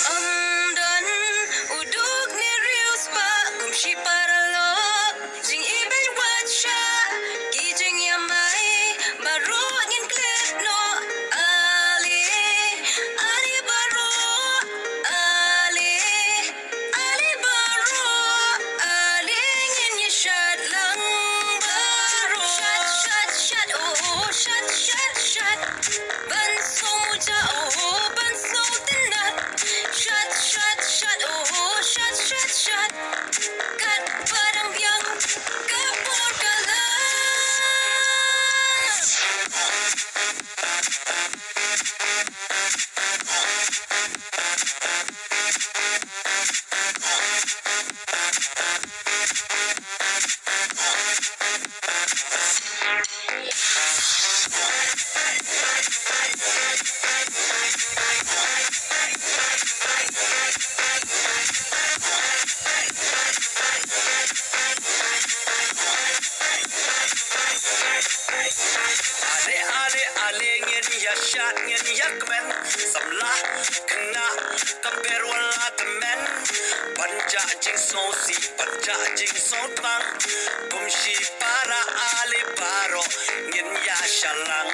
Amdan uduk ni rius pa kumshi para lo jing ibig wacha gijing yamai baro ngin klet no ali ali baro ali ali baro ali ngin yashad lang baro shat oh shat ban so muja oh ban so tinat Shut, oh, shut. Kat parang biyang kapur ka Ale ngin ya shat ngin ya kmen samla kna kamber wala temen panja jing so si panja jing so tang bumshi para ale paro ngin ya shalang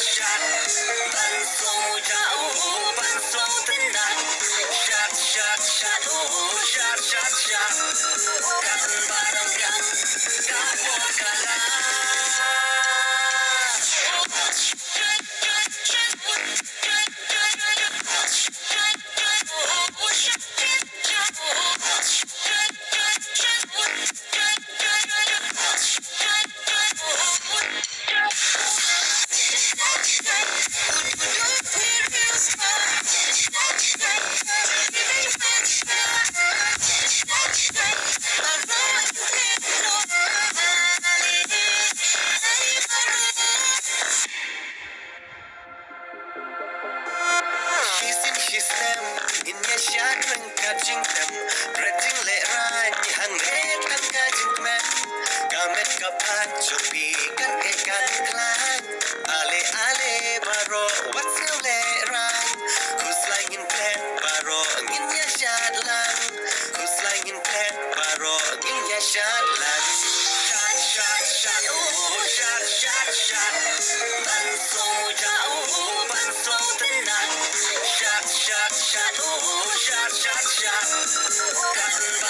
shut ban so muja oh ban so tenang shut oh shut kan barang yang kapur kala She's them in your shadring catching them, dreading le ran, hang red and catching men. Gamet kapat, chopi, kan ekan klan. Ale, baro, what's your le ran? Who's lying in bed, baro, in your shadlang. Who's lying in bed, baro, in your shadlang. Shut, oh, shut. Ban so muja, oh, ban so tenang. Shut, oh, shut. Kan